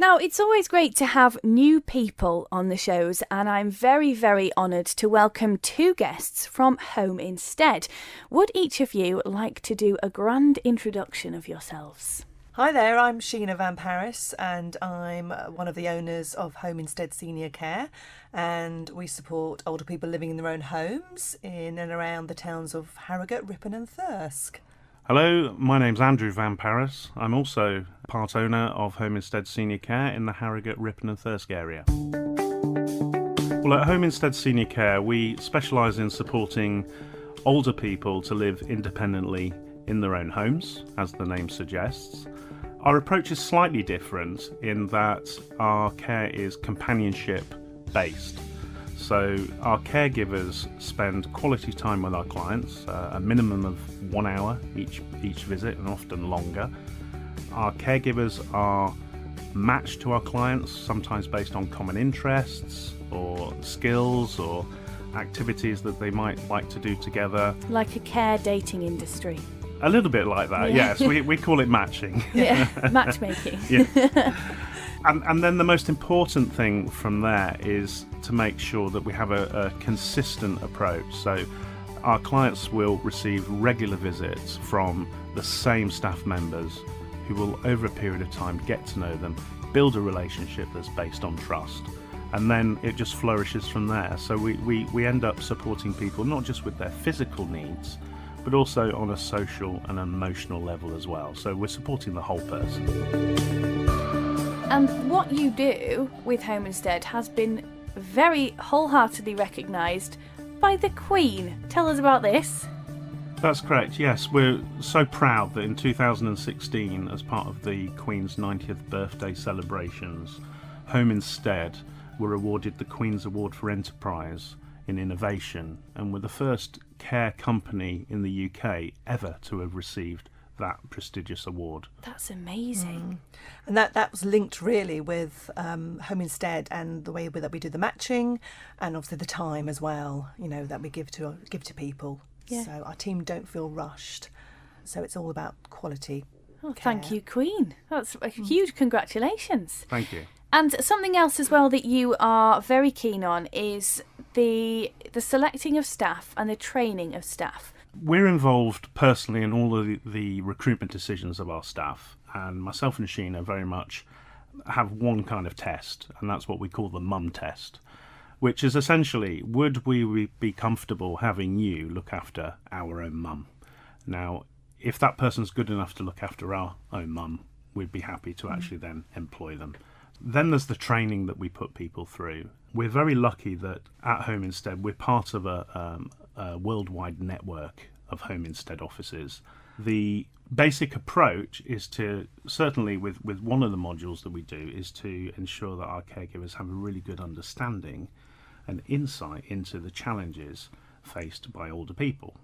Now, it's always great to have new people on the shows, and I'm very, very honoured to welcome two guests from Home Instead. Would each of you like to do a grand introduction of yourselves? Hi there, I'm Sheena Van Parys and I'm one of the owners of Home Instead Senior Care, and we support older people living in their own homes in and around the towns of Harrogate, Ripon and Thirsk. Hello, my name's Andrew Van Parys. I'm also part owner of Home Instead Senior Care in the Harrogate, Ripon and Thirsk area. Well, at Home Instead Senior Care, we specialise in supporting older people to live independently in their own homes, as the name suggests. Our approach is slightly different in that our care is companionship based. So our caregivers spend quality time with our clients, a minimum of 1 hour each visit and often longer. Our caregivers are matched to our clients, sometimes based on common interests or skills or activities that they might like to do together. Like a care dating industry. A little bit like that, yes. We call it matching. Yeah, matchmaking. Yeah. And then the most important thing from there is to make sure that we have a consistent approach. So our clients will receive regular visits from the same staff members who will, over a period of time, get to know them, build a relationship that's based on trust. And then it just flourishes from there. So we end up supporting people not just with their physical needs, but also on a social and emotional level as well. So we're supporting the whole person. And what you do with Home Instead has been very wholeheartedly recognised by the Queen. Tell us about this. That's correct, yes. We're so proud that in 2016, as part of the Queen's 90th birthday celebrations, Home Instead were awarded the Queen's Award for Enterprise in Innovation, and were the first care company in the UK ever to have received that prestigious award. That's amazing. And that was linked really with Home Instead and the way that we do the matching, and obviously the time as well, you know, that we give to people. Yeah. So our team don't feel rushed. So it's all about quality. Oh, care. thank you, Queen. That's a huge congratulations. Thank you. And something else as well that you are very keen on is the selecting of staff and the training of staff. We're involved personally in all of the recruitment decisions of our staff, and myself and Sheena very much have one kind of test, and that's what we call the mum test, which is essentially, would we be comfortable having you look after our own mum? Now, if that person's good enough to look after our own mum, we'd be happy to actually then employ them. Then there's the training that we put people through. We're very lucky that at Home Instead we're part of a worldwide network of Home Instead offices. The basic approach is to, certainly with one of the modules that we do, is to ensure that our caregivers have a really good understanding and insight into the challenges faced by older people.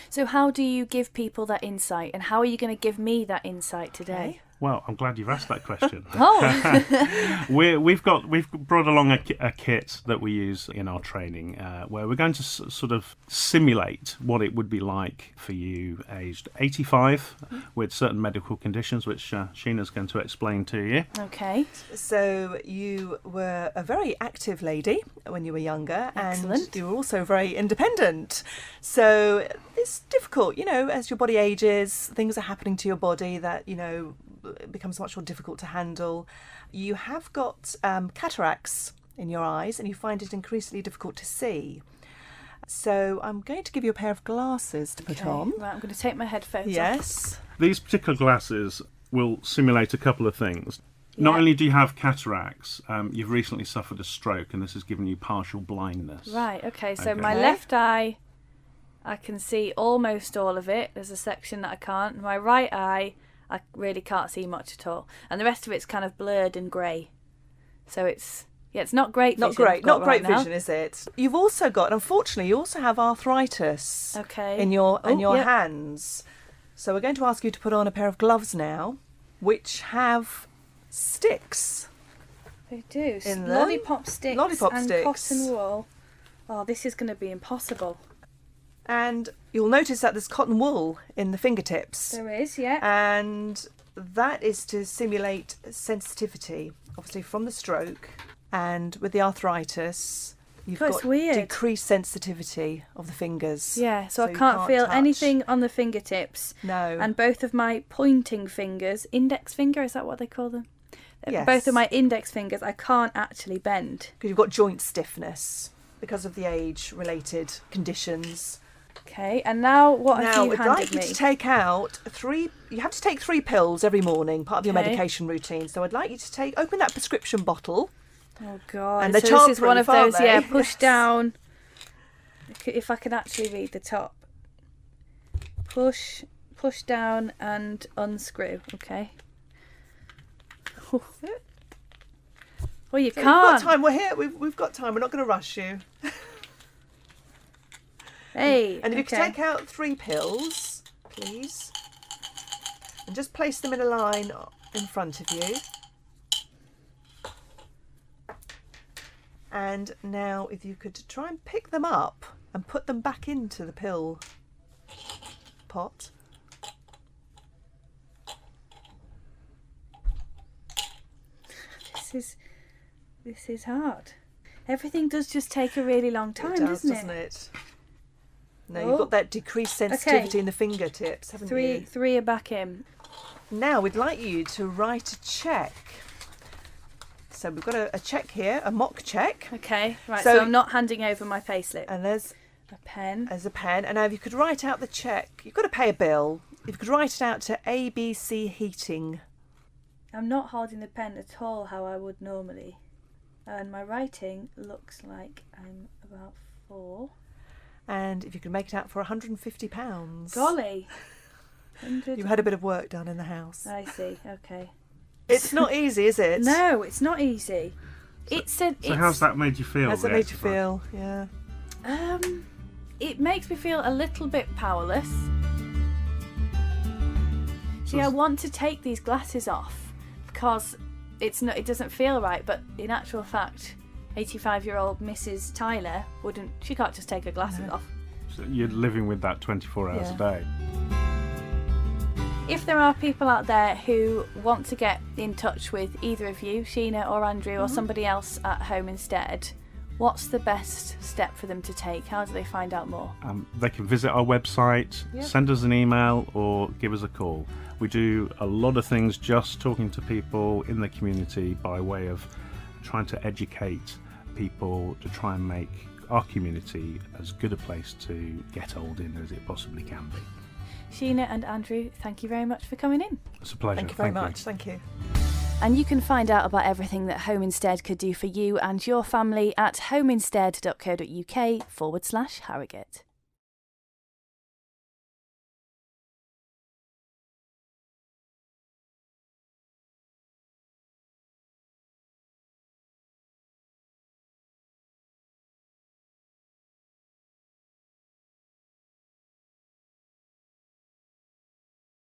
So how do you give people that insight, and how are you going to give me that insight today? Well, I'm glad you've asked that question. Oh, We've brought along a kit that we use in our training, where we're going to sort of simulate what it would be like for you aged 85 with certain medical conditions, which Sheena's going to explain to you. okay. So you were a very active lady when you were younger. Excellent. And you were also very independent. So it's difficult, you know, as your body ages, things are happening to your body that, you know, it becomes much more difficult to handle. You have got cataracts in your eyes and you find it increasingly difficult to see. So I'm going to give you a pair of glasses to put on. Right, I'm going to take my headphones off. Yes. These particular glasses will simulate a couple of things. Not Yeah. only do you have cataracts, you've recently suffered a stroke, and this has given you partial blindness. Right, okay, so Okay. my left eye, I can see almost all of it. There's a section that I can't. My right eye, I really can't see much at all. And the rest of it's kind of blurred and grey. So it's not great vision. Not great, I've got not great right now. vision, is it? You've also got, unfortunately, you also have arthritis Okay. in your yep. hands. So we're going to ask you to put on a pair of gloves now, which have sticks. They do. In them. Lollipop sticks Lollipop and sticks. cotton wool. Oh, this is going to be impossible. And you'll notice that there's cotton wool in the fingertips. There is, yeah. And that is to simulate sensitivity obviously from the stroke, and with the arthritis, you've God, it's got weird. decreased sensitivity of the fingers. Yeah, so I you can't feel touch. anything on the fingertips. No. And both of my pointing fingers, index finger, is that what they call them? Yes. Both of my index fingers, I can't actually bend. Because you've got joint stiffness because of the age-related conditions. Okay, and now what have Now, you I'd handed like you me? to take out 3... You have to take 3 pills every morning, part of your Okay. medication routine. So I'd like you to open that prescription bottle. Oh, God. And they're so this is one childproof, of those, aren't yeah, they? push Yes. down. If I can actually read the top. Push down and unscrew, okay. Well, you So can't. We've got time. We're here. We've got time. We're not going to rush you. Hey, And if you okay. could take out 3 pills, please, and just place them in a line in front of you. And now if you could try and pick them up and put them back into the pill pot. This is hard. Everything does just take a really long time, It does, doesn't it? it? No, Oh. you've got that decreased sensitivity in the fingertips, haven't you? Three are back in. Now we'd like you to write a check. So we've got a check here, a mock check, Okay, right. So- So I'm not handing over my payslip. and there's A pen. a pen. And now if you could write out the check, you've got to pay a bill. If you could write it out to ABC Heating. I'm not holding the pen at all how I would normally. And my writing looks like I'm about 4. And if you could make it out for £150. Golly. 100. You've had a bit of work done in the house. I see, okay. It's not easy, is it? No, it's not easy. So how's that made you feel? How's the it made you exercise? feel? Yeah. It makes me feel a little bit powerless. See, I want to take these glasses off because it doesn't feel right, but in actual fact, 85-year-old Mrs. Tyler she can't just take her glasses off. So you're living with that 24 hours a day. If there are people out there who want to get in touch with either of you, Sheena or Andrew, or somebody else at home instead, what's the best step for them to take? How do they find out more? They can visit our website, send us an email, or give us a call. We do a lot of things just talking to people in the community by way of trying to educate people to try and make our community as good a place to get old in as it possibly can be. Sheena and Andrew, thank you very much for coming in. It's a pleasure. Thank you very much. Thank you. And you can find out about everything that Home Instead could do for you and your family at homeinstead.co.uk/Harrogate.